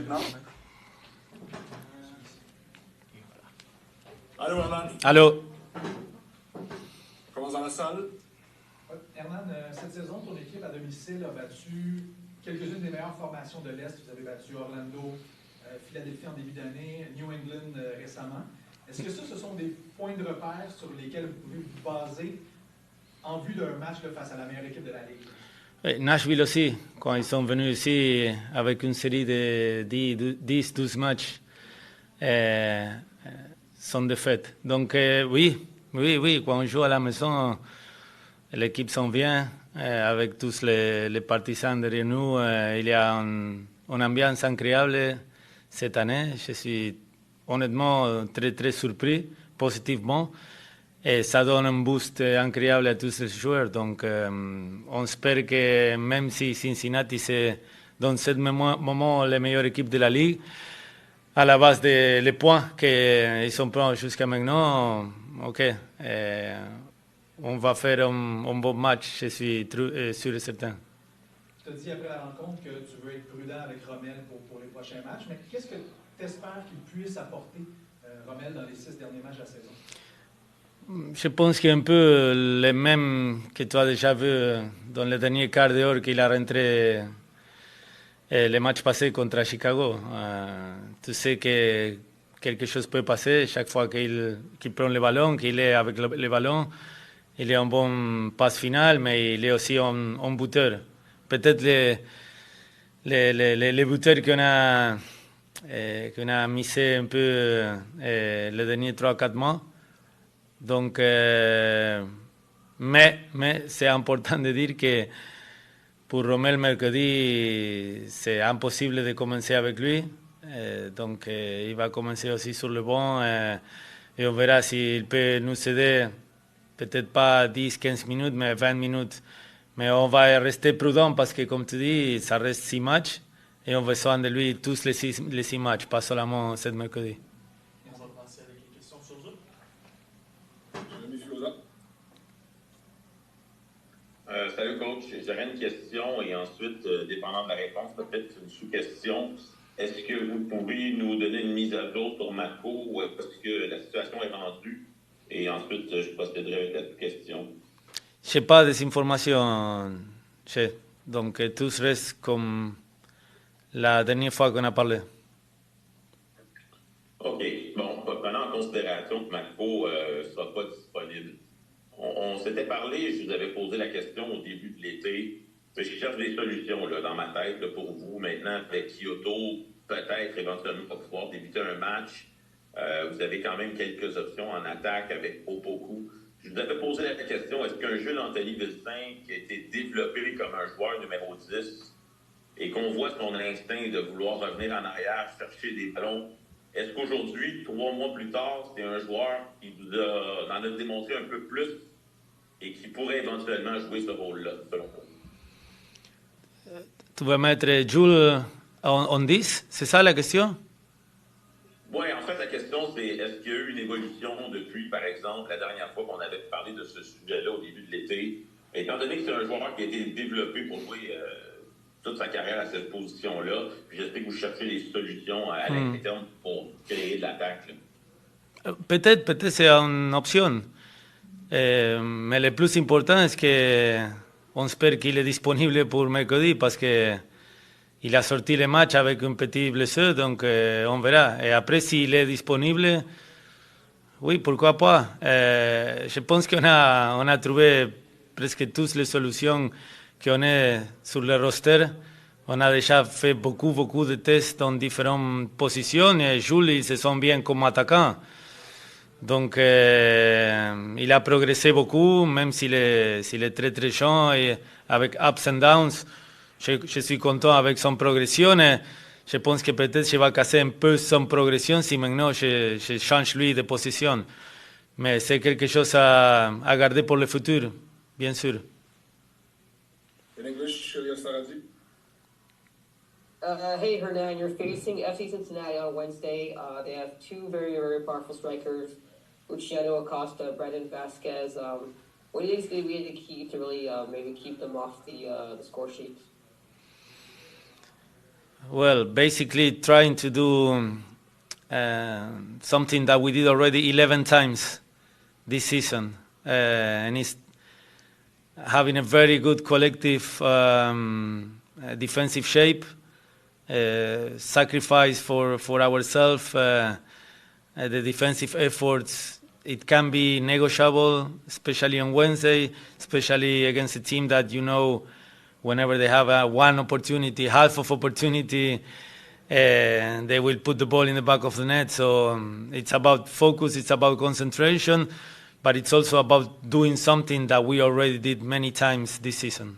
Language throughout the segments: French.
maintenant. Allô, Hernan? Allô? Commence dans la salle. Hernan, cette saison, ton équipe à domicile a battu quelques-unes des meilleures formations de l'Est. Vous avez battu Orlando, Philadelphie en début d'année, New England récemment. Est-ce que ça, ce sont des points de repère sur lesquels vous pouvez vous baser en vue d'un match face à la meilleure équipe de la Ligue? Oui, Nashville aussi, quand ils sont venus ici avec une série de 10-12 matchs sans défaite. Donc oui, quand on joue à la maison, l'équipe s'en vient avec tous les partisans derrière nous. Il y a une ambiance incroyable cette année. Je suis honnêtement très surpris, positivement. Et ça donne un boost incroyable à tous les joueurs. Donc, on espère que même si Cincinnati c'est dans ce moment la meilleure équipe de la Ligue, à la base des points qu'ils ont pris jusqu'à maintenant, on va faire un bon match, je suis sûr et certain. Tu as dit après la rencontre que tu veux être prudent avec Rommel pour les prochains matchs, mais qu'est-ce que tu espères qu'il puisse apporter, Rommel, dans les 6 derniers matchs de la saison? Je pense qu'il y a un peu les mêmes que tu as déjà vu dans le dernier quart d'heure qu'il a rentré les matchs passés contre Chicago. Tu sais que quelque chose peut passer chaque fois qu'il prend le ballon, qu'il est avec le ballon. Il est un bon passe final, mais il est aussi un buteur. Peut-être les buteurs qu'on a misé un peu les derniers 3-4 mois. Donc, mais c'est important de dire que pour Rommel mercredi, c'est impossible de commencer avec lui. Donc, il va commencer aussi sur le banc et on verra s'il peut nous aider, peut-être pas 10-15 minutes, mais 20 minutes. Mais on va rester prudent parce que, comme tu dis, ça reste 6 matchs et on a besoin de lui tous les 6 matchs, pas seulement cette mercredi. Salut coach, j'aurais une question et ensuite, dépendant de la réponse, peut-être une sous-question. Est-ce que vous pouvez nous donner une mise à jour sur Marco ou est-ce que la situation est rendue? Et ensuite, je procéderai avec la question. Je n'ai pas des informations, donc tout reste comme la dernière fois qu'on a parlé. OK. Bon, prenant en considération que Marco ne sera pas disponible, on s'était parlé, je vous avais posé la question au début de l'été. Mais je cherche des solutions là, dans ma tête là, pour vous. Maintenant, avec Kyoto, peut-être éventuellement pas pouvoir débuter un match. Vous avez quand même quelques options en attaque avec Opoku. Je vous avais posé la question, est-ce qu'un jeune Anthony Vilsaint qui a été développé comme un joueur numéro 10 et qu'on voit son instinct de vouloir revenir en arrière, chercher des ballons, est-ce qu'aujourd'hui, 3 mois plus tard, c'est un joueur qui en a démontré un peu plus et qui pourrait éventuellement jouer ce rôle-là, selon vous? Tu vas mettre Jules en 10, c'est ça la question? Oui, en fait, la question, c'est est-ce qu'il y a eu une évolution depuis, par exemple, la dernière fois qu'on avait parlé de ce sujet-là au début de l'été, étant donné que c'est un joueur qui a été développé pour jouer toute sa carrière à cette position-là, puis j'espère que vous cherchez des solutions à l'interne pour créer de l'attaque. Peut-être c'est une option. Mais le plus important c'est qu'on espère qu'il est disponible pour mercredi parce que il a sorti le match avec une petite blessure, donc on verra. Et après, s'il est disponible, oui, pourquoi pas. Je pense qu'on a trouvé presque toutes les solutions qu'on a sur le roster. On a déjà fait beaucoup de tests dans différentes positions et Jules, il se sent bien comme attaquant. Donc, il a progressé beaucoup, même s'il est très jeune et avec ups and downs. Je suis content avec son progression et je pense que peut-être je vais casser un peu son progression si maintenant je change lui de position. Mais c'est quelque chose à garder pour le futur, bien sûr. In English, Saradi. Hey Hernan, you're facing FC Cincinnati on Wednesday. They have 2 very powerful strikers, Luciano Acosta, Brendan Vasquez. What do you think is going to be the key to really maybe keep them off the score sheet? Well, basically trying to do something that we did already 11 times this season, and it's having a very good collective defensive shape, sacrifice for ourselves, the defensive efforts. It can be negotiable, especially on Wednesday, especially against a team that whenever they have one opportunity, half of opportunity, they will put the ball in the back of the net. So it's about focus, it's about concentration, but it's also about doing something that we already did many times this season.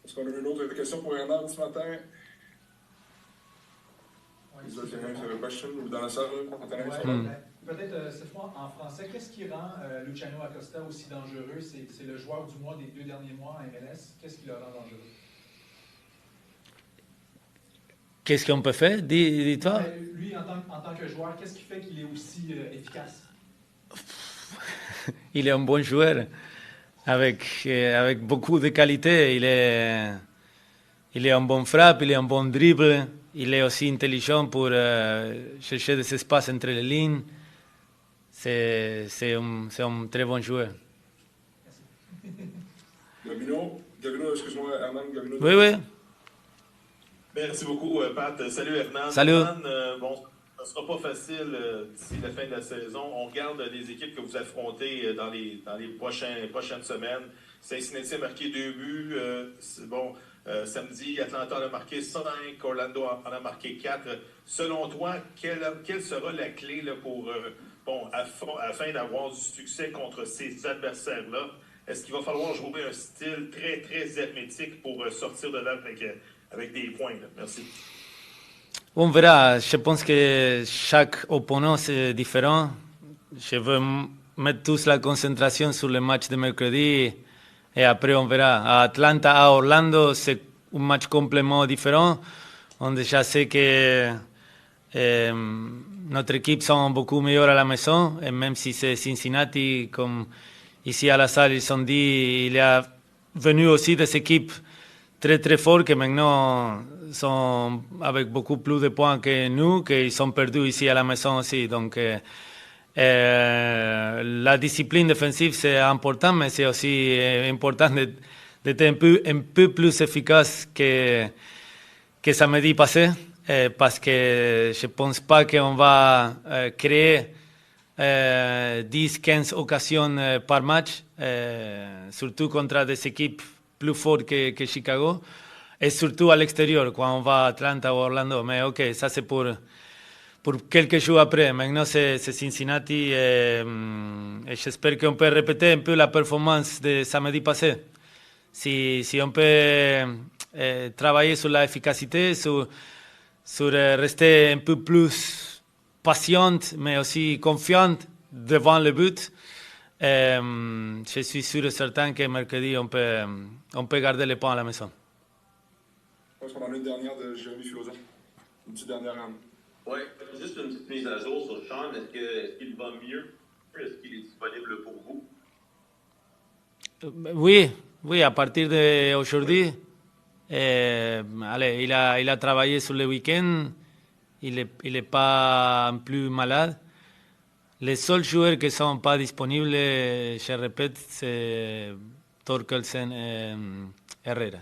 Est-ce qu'on a une autre question pour Hernan ce matin? Oui. Is there any other question? Ou dans la salle? Peut-être cette fois en français, qu'est-ce qui rend Luciano Acosta aussi dangereux? C'est le joueur du mois des 2 derniers mois en MLS. Qu'est-ce qui le rend dangereux? Qu'est-ce qu'on peut faire, dis-toi? Lui, en tant que joueur, qu'est-ce qui fait qu'il est aussi efficace? Il est un bon joueur, avec beaucoup de qualité. Il est un bon frappe, il est un bon dribble, il est aussi intelligent pour chercher des espaces entre les lignes. C'est un très bon joueur. Gabino, excuse-moi, Hernan, Gabino. Oui. Merci beaucoup, Pat. Salut, Hernan. Salut. Hernan, bon, ce ne sera pas facile d'ici la fin de la saison. On regarde les équipes que vous affrontez dans les prochaines semaines. Cincinnati a marqué 2 buts. Samedi, Atlanta en a marqué 5. Orlando en a marqué 4. Selon toi, quelle sera la clé là, pour, afin d'avoir du succès contre ces adversaires-là? Est-ce qu'il va falloir jouer un style très, très hermétique pour sortir de là avec des points? Là? Merci. On verra. Je pense que chaque opponent c'est différent. Je veux mettre tous la concentration sur le match de mercredi et après on verra. À Atlanta, à Orlando, c'est un match complètement différent. On déjà sait que notre équipe sont beaucoup meilleures à la maison et même si c'est Cincinnati, comme ici à la salle ils ont dit, il y a venu aussi des équipes très très fortes qui maintenant sont avec beaucoup plus de points que nous, qu'ils sont perdus ici à la maison aussi. Donc la discipline défensive c'est important, mais c'est aussi important d'être un peu plus efficace que samedi passé, parce que je ne pense pas qu'on va créer 10-15 occasions par match, surtout contre des équipes plus fortes que Chicago, et surtout à l'extérieur, quand on va à Atlanta ou Orlando. Mais ok, ça c'est pour quelques jours après. Maintenant c'est Cincinnati, et j'espère qu'on peut répéter un peu la performance de samedi passé. Si on peut travailler sur l'efficacité, sur rester un peu plus patiente, mais aussi confiante devant le but, je suis sûr et certain que mercredi, on peut garder les points à la maison. Je pense qu'on en a une dernière de Jérémy Filosa. Une petite dernière, Hernan. Oui, juste une petite mise à jour sur Sean. Est-ce qu'il va mieux? Est-ce qu'il est disponible pour vous? Oui, à partir d'aujourd'hui, il a travaillé sur le week-end, il est pas plus malade. Les seuls joueurs qui ne sont pas disponibles, je répète, c'est Torkelsen et Herrera.